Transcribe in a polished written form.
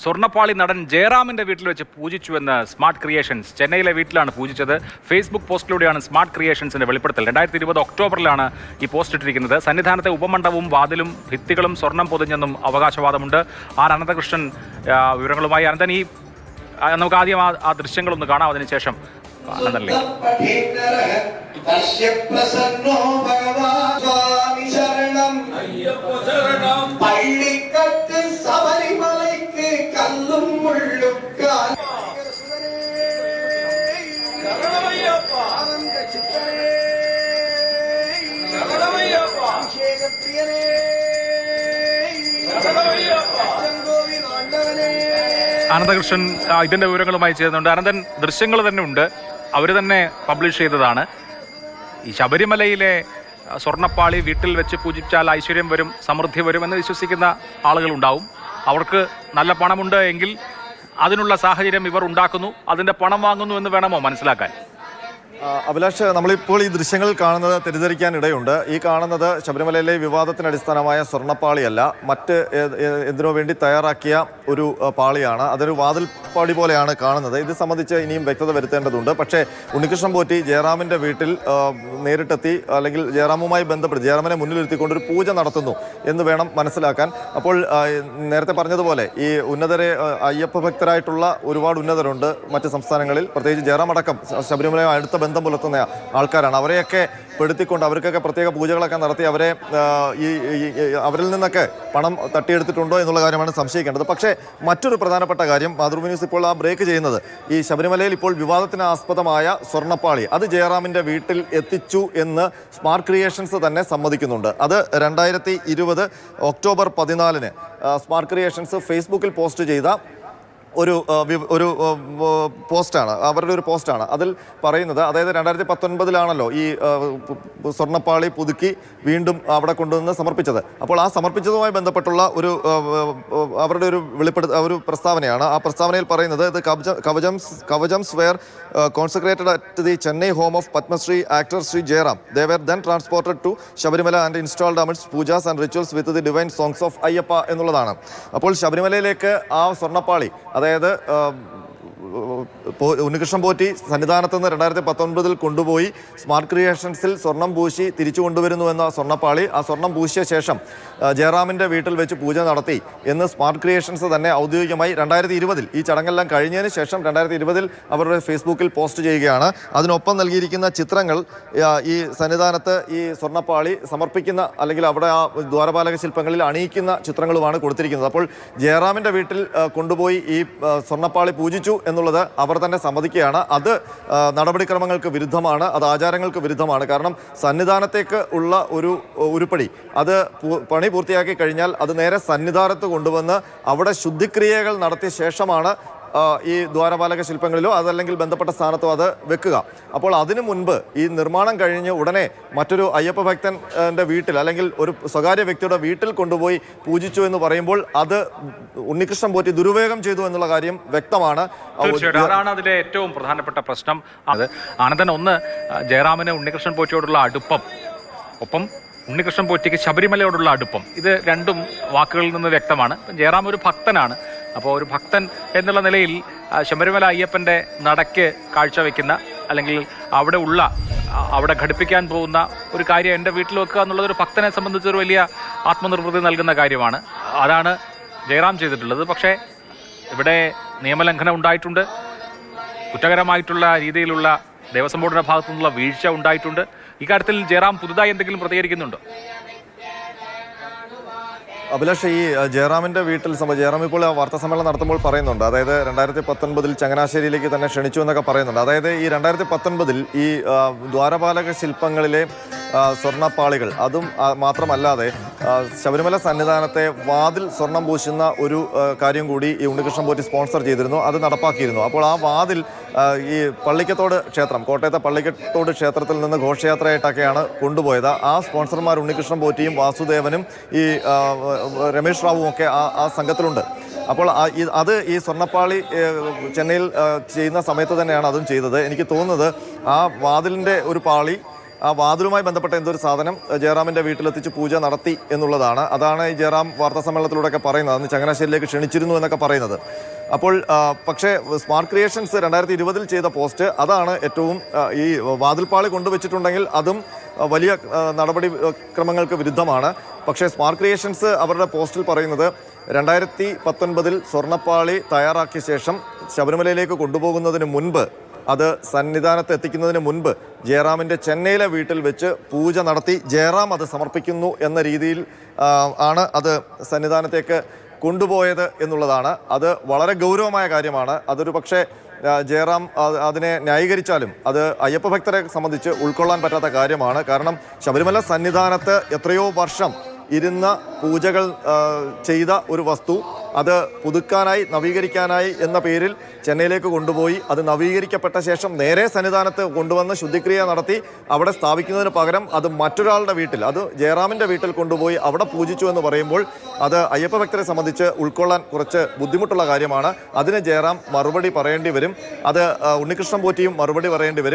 സ്വർണ്ണപ്പാളി നടൻ ജയറാമിന്റെ വീട്ടിൽ വെച്ച് പൂജിച്ചുവെന്ന് സ്മാർട്ട് ക്രിയേഷൻസ്. ചെന്നൈയിലെ വീട്ടിലാണ് പൂജിച്ചത്. ഫേസ്ബുക്ക് പോസ്റ്റിലൂടെയാണ് സ്മാർട്ട് ക്രിയേഷൻസിന്റെ വെളിപ്പെടുത്തൽ. 2020 ഒക്ടോബറിലാണ് ഈ പോസ്റ്റ് ഇട്ടിരിക്കുന്നത്. സന്നിധാനത്തെ ഉപമണ്ഡപവും വാതിലും ഭിത്തികളും സ്വർണം പൊതിഞ്ഞെന്നും അവകാശവാദമുണ്ട്. ആർ അനന്തകൃഷ്ണൻ വിവരങ്ങളുമായി. അനന്തൻ, ഈ നമുക്ക് ആദ്യം ആ ദൃശ്യങ്ങളൊന്ന് കാണാം, അതിനുശേഷം അനന്തനിലേക്ക്. അനന്തകൃഷ്ണൻ ഇതിന്റെ വിവരങ്ങളുമായി ചേരുന്നുണ്ട്. അനന്തൻ, ദൃശ്യങ്ങൾ തന്നെ ഉണ്ട്, അവർ തന്നെ പബ്ലിഷ് ചെയ്തതാണ്. ഈ ശബരിമലയിലെ സ്വർണ്ണപ്പാളി വീട്ടിൽ വെച്ച് പൂജിച്ചാൽ ഐശ്വര്യം വരും, സമൃദ്ധി വരും എന്ന് വിശ്വസിക്കുന്ന ആളുകളുണ്ടാവും. അവർക്ക് നല്ല പണമുണ്ട് എങ്കിൽ അതിനുള്ള സാഹചര്യം ഇവർ ഉണ്ടാക്കുന്നു, അതിൻ്റെ പണം വാങ്ങുന്നു എന്ന് വേണമോ മനസ്സിലാക്കാൻ? അഭിലാഷ്, നമ്മളിപ്പോൾ ഈ ദൃശ്യങ്ങൾ കാണുന്നത് തെറ്റിദ്ധരിക്കാൻ ഇടയുണ്ട്. ഈ കാണുന്നത് ശബരിമലയിലെ വിവാദത്തിന് അടിസ്ഥാനമായ സ്വർണ്ണപ്പാളിയല്ല, മറ്റ് എന്തിനോ വേണ്ടി തയ്യാറാക്കിയ ഒരു പാളിയാണ്. അതൊരു വാതിൽപ്പാളി പോലെയാണ് കാണുന്നത്. ഇത് സംബന്ധിച്ച് ഇനിയും വ്യക്തത വരുത്തേണ്ടതുണ്ട്. പക്ഷേ ഉണ്ണികൃഷ്ണൻ പോറ്റി ജയറാമിൻ്റെ വീട്ടിൽ നേരിട്ടെത്തി, അല്ലെങ്കിൽ ജയറാമുമായി ബന്ധപ്പെട്ട് ജയറാമിനെ മുന്നിലിരുത്തിക്കൊണ്ടൊരു പൂജ നടത്തുന്നു എന്ന് വേണം മനസ്സിലാക്കാൻ. അപ്പോൾ നേരത്തെ പറഞ്ഞതുപോലെ ഈ ഉന്നതരെ, അയ്യപ്പ ഭക്തരായിട്ടുള്ള ഒരുപാട് ഉന്നതരുണ്ട് മറ്റ് സംസ്ഥാനങ്ങളിൽ, പ്രത്യേകിച്ച് ജയറാം അടക്കം ശബരിമലയുമായി അടുത്ത ബന്ധം പുലർത്തുന്ന ആൾക്കാരാണ്. അവരെയൊക്കെ പെടുത്തിക്കൊണ്ട് അവർക്കൊക്കെ പ്രത്യേക പൂജകളൊക്കെ നടത്തി അവരെ അവരിൽ നിന്നൊക്കെ പണം തട്ടിയെടുത്തിട്ടുണ്ടോ എന്നുള്ള കാര്യമാണ് സംശയിക്കേണ്ടത്. പക്ഷേ മറ്റൊരു പ്രധാനപ്പെട്ട കാര്യം, മാതൃഭൂമി ന്യൂസ് ഇപ്പോൾ ആ ബ്രേക്ക് ചെയ്യുന്നത്, ഈ ശബരിമലയിൽ ഇപ്പോൾ വിവാദത്തിന് ആസ്പദമായ സ്വർണ്ണപ്പാളി അത് ജയറാമിൻ്റെ വീട്ടിൽ എത്തിച്ചു എന്ന് സ്മാർട്ട് ക്രിയേഷൻസ് തന്നെ സമ്മതിക്കുന്നുണ്ട്. അത് 2020 ഒക്ടോബർ 14 സ്മാർട്ട് ക്രിയേഷൻസ് ഫേസ്ബുക്കിൽ പോസ്റ്റ് ചെയ്ത ഒരു പോസ്റ്റാണ്, അവരുടെ ഒരു പോസ്റ്റാണ്. അതിൽ പറയുന്നത്, അതായത് 2019 ഈ സ്വർണ്ണപ്പാളി പുതുക്കി വീണ്ടും അവിടെ കൊണ്ടുവന്ന് സമർപ്പിച്ചത്. അപ്പോൾ ആ സമർപ്പിച്ചതുമായി ബന്ധപ്പെട്ടുള്ള അവരുടെ ഒരു പ്രസ്താവനയാണ്. ആ പ്രസ്താവനയിൽ പറയുന്നത്, ഇത് കവചംസ് were consecrated at the Chennai home of Padmashri actor Shri Jayaram. They were then transported to Sabarimala and installed amidst pujas and rituals with the divine songs of Ayyappa എന്നുള്ളതാണ്. അപ്പോൾ ശബരിമലയിലേക്ക് ആ സ്വർണ്ണപ്പാളി, അതായത് ഉണ്ണികൃഷ്ണൻ പോറ്റി സന്നിധാനത്ത് നിന്ന് 2019 കൊണ്ടുപോയി സ്മാർട്ട് ക്രിയേഷൻസിൽ സ്വർണം പൂശി തിരിച്ചു കൊണ്ടുവരുന്നു എന്ന സ്വർണ്ണപ്പാളി, ആ സ്വർണം പൂശിയ ശേഷം ജയറാമിൻ്റെ വീട്ടിൽ വെച്ച് പൂജ നടത്തി എന്ന് സ്മാർട്ട് ക്രിയേഷൻസ് തന്നെ ഔദ്യോഗികമായി 2020 ഈ ചടങ്ങെല്ലാം കഴിഞ്ഞതിന് ശേഷം 2020 അവരുടെ ഫേസ്ബുക്കിൽ പോസ്റ്റ് ചെയ്യുകയാണ്. അതിനൊപ്പം നൽകിയിരിക്കുന്ന ചിത്രങ്ങൾ ഈ സന്നിധാനത്ത് ഈ സ്വർണ്ണപ്പാളി സമർപ്പിക്കുന്ന, അല്ലെങ്കിൽ അവിടെ ആ ദ്വാരപാലക ശില്പങ്ങളിൽ അണിയിക്കുന്ന ചിത്രങ്ങളുമാണ് കൊടുത്തിരിക്കുന്നത്. അപ്പോൾ ജയറാമിൻ്റെ വീട്ടിൽ കൊണ്ടുപോയി ഈ സ്വർണ്ണപ്പാളി പൂജിച്ചു എന്നുള്ളത് അവർ തന്നെ സമ്മതിക്കുകയാണ്. അത് നടപടിക്രമങ്ങൾക്ക് വിരുദ്ധമാണ്, അത് ആചാരങ്ങൾക്ക് വിരുദ്ധമാണ്. കാരണം സന്നിധാനത്തേക്ക് ഉള്ള ഒരു ഉരുപ്പടി അത് പണി പൂർത്തിയാക്കി കഴിഞ്ഞാൽ അത് നേരെ സന്നിധാനത്ത് കൊണ്ടുവന്ന് അവിടെ ശുദ്ധിക്രിയകൾ നടത്തിയ ശേഷമാണ് ഈ ദ്വാരപാലക ശില്പങ്ങളിലോ അതല്ലെങ്കിൽ ബന്ധപ്പെട്ട സ്ഥാനത്തോ അത് വെക്കുക. അപ്പോൾ അതിനു മുൻപ് ഈ നിർമ്മാണം കഴിഞ്ഞ് ഉടനെ മറ്റൊരു അയ്യപ്പ ഭക്തൻ്റെ വീട്ടിൽ, അല്ലെങ്കിൽ ഒരു സ്വകാര്യ വ്യക്തിയുടെ വീട്ടിൽ കൊണ്ടുപോയി പൂജിച്ചു എന്ന് പറയുമ്പോൾ അത് ഉണ്ണികൃഷ്ണൻ പോറ്റി ദുരുപയോഗം ചെയ്തു എന്നുള്ള കാര്യം വ്യക്തമാണ്. അതാണ് അതിലെ ഏറ്റവും പ്രധാനപ്പെട്ട പ്രശ്നം. അത് ആനന്ദൻ, ഒന്ന് ജയറാമിന് ഉണ്ണികൃഷ്ണൻ പോറ്റിയോടുള്ള അടുപ്പം, ഒപ്പം ഉണ്ണികൃഷ്ണൻ പോറ്റിക്ക് ശബരിമലയോടുള്ള അടുപ്പം, ഇത് രണ്ടും വാക്കുകളിൽ നിന്ന് വ്യക്തമാണ്. ജയറാം ഒരു ഭക്തനാണ്. അപ്പോൾ ഒരു ഭക്തൻ എന്നുള്ള നിലയിൽ ശബരിമല അയ്യപ്പൻ്റെ നടയ്ക്ക് കാഴ്ചവെക്കുന്ന, അല്ലെങ്കിൽ അവിടെ ഘടിപ്പിക്കാൻ പോകുന്ന ഒരു കാര്യം എൻ്റെ വീട്ടിൽ വെക്കുക എന്നുള്ളത് ഒരു ഭക്തനെ സംബന്ധിച്ചൊരു വലിയ ആത്മനിർവൃത്തി നൽകുന്ന കാര്യമാണ്. അതാണ് ജയറാം ചെയ്തിട്ടുള്ളത്. പക്ഷേ ഇവിടെ നിയമലംഘനം ഉണ്ടായിട്ടുണ്ട്, കുറ്റകരമായിട്ടുള്ള രീതിയിലുള്ള ദേവസ്വം ബോർഡിൻ്റെ ഭാഗത്തു നിന്നുള്ള വീഴ്ച ഉണ്ടായിട്ടുണ്ട്. ഇക്കാര്യത്തിൽ ജയറാം പുതുതായി എന്തെങ്കിലും പ്രതികരിക്കുന്നുണ്ടോ? അഭിലാഷ്, ഈ ജയറാമിൻ്റെ വീട്ടിൽ ജയറാം ഇപ്പോൾ വാർത്താ സമ്മേളനം നടത്തുമ്പോൾ പറയുന്നുണ്ട്, അതായത് 2019 ചങ്ങനാശ്ശേരിയിലേക്ക് തന്നെ ക്ഷണിച്ചു എന്നൊക്കെ പറയുന്നുണ്ട്. അതായത് ഈ 2019 ഈ ദ്വാരപാലക ശില്പങ്ങളിലെ സ്വർണ്ണപ്പാളികൾ, അതും മാത്രമല്ലാതെ ശബരിമല സന്നിധാനത്തെ വാതിൽ സ്വർണം പൂശുന്ന ഒരു കാര്യം കൂടി ഈ ഉണ്ണികൃഷ്ണൻ പോറ്റി സ്പോൺസർ ചെയ്തിരുന്നു, അത് നടപ്പാക്കിയിരുന്നു. അപ്പോൾ ആ വാതിൽ ഈ പള്ളിക്കത്തോട് ക്ഷേത്രം, കോട്ടയത്തെ പള്ളിക്കത്തോട് ക്ഷേത്രത്തിൽ നിന്ന് ഘോഷയാത്രയായിട്ടൊക്കെയാണ് കൊണ്ടുപോയത്. ആ സ്പോൺസർമാർ ഉണ്ണികൃഷ്ണൻ പോറ്റിയും വാസുദേവനും ഈ രമേഷ് റാവുവും ഒക്കെ ആ സംഘത്തിലുണ്ട്. അപ്പോൾ അത് ഈ സ്വർണ്ണപ്പാളി ചെന്നൈയിൽ ചെയ്യുന്ന സമയത്ത് തന്നെയാണ് അതും ചെയ്തത്. എനിക്ക് തോന്നുന്നത് ആ വാതിലിൻ്റെ ഒരു പാളി ആ വാതിലുമായി ബന്ധപ്പെട്ട എന്തൊരു സാധനം ജയറാമിൻ്റെ വീട്ടിലെത്തിച്ച് പൂജ നടത്തി എന്നുള്ളതാണ്. അതാണ് ഈ ജയറാം വാർത്താ സമ്മേളനത്തിലൂടെയൊക്കെ പറയുന്നത്. അന്ന് ചങ്ങനാശ്ശേരിയിലേക്ക് ക്ഷണിച്ചിരുന്നു എന്നൊക്കെ പറയുന്നത്. അപ്പോൾ പക്ഷേ സ്മാർട്ട് ക്രിയേഷൻസ് 2020 ചെയ്ത പോസ്റ്റ് അതാണ് ഏറ്റവും ഈ വാതിൽപ്പാളി കൊണ്ടുവച്ചിട്ടുണ്ടെങ്കിൽ അതും വലിയ നടപടി ക്രമങ്ങൾക്ക് വിരുദ്ധമാണ്. പക്ഷേ സ്മാർട്ട് ക്രിയേഷൻസ് അവരുടെ പോസ്റ്റിൽ പറയുന്നത് 2019 സ്വർണ്ണപ്പാളി തയ്യാറാക്കിയ ശേഷം ശബരിമലയിലേക്ക് കൊണ്ടുപോകുന്നതിന് മുൻപ്, അത് സന്നിധാനത്ത് എത്തിക്കുന്നതിന് മുൻപ് ജയറാമിൻ്റെ ചെന്നൈയിലെ വീട്ടിൽ വെച്ച് പൂജ നടത്തി ജയറാം അത് സമർപ്പിക്കുന്നു എന്ന രീതിയിൽ ആണ് അത് സന്നിധാനത്തേക്ക് കൊണ്ടുപോയത് എന്നുള്ളതാണ്. അത് വളരെ ഗൗരവമായ കാര്യമാണ്. അതൊരു പക്ഷേ ജയറാം അതിനെ ന്യായീകരിച്ചാലും അത് അയ്യപ്പ ഭക്തരെ സംബന്ധിച്ച് ഉൾക്കൊള്ളാൻ പറ്റാത്ത കാര്യമാണ്. കാരണം ശബരിമല സന്നിധാനത്ത് എത്രയോ വർഷം ഇരുന്ന പൂജകൾ ചെയ്ത ഒരു വസ്തു അത് പുതുക്കാനായി നവീകരിക്കാനായി എന്ന പേരിൽ ചെന്നൈയിലേക്ക് കൊണ്ടുപോയി അത് നവീകരിക്കപ്പെട്ട ശേഷം നേരെ സന്നിധാനത്ത് കൊണ്ടുവന്ന് ശുദ്ധിക്രിയ നടത്തി അവിടെ സ്ഥാപിക്കുന്നതിന് പകരം അത് മറ്റൊരാളുടെ വീട്ടിൽ, അത് ജയറാമിൻ്റെ വീട്ടിൽ കൊണ്ടുപോയി അവിടെ പൂജിച്ചു എന്ന് പറയുമ്പോൾ അത് അയ്യപ്പ ഭക്തരെ സംബന്ധിച്ച് ഉൾക്കൊള്ളാൻ കുറച്ച് ബുദ്ധിമുട്ടുള്ള കാര്യമാണ്. അതിന് ജയറാം മറുപടി പറയേണ്ടി വരും. അത് ഉണ്ണികൃഷ്ണൻ പോറ്റിയും മറുപടി പറയേണ്ടി വരും.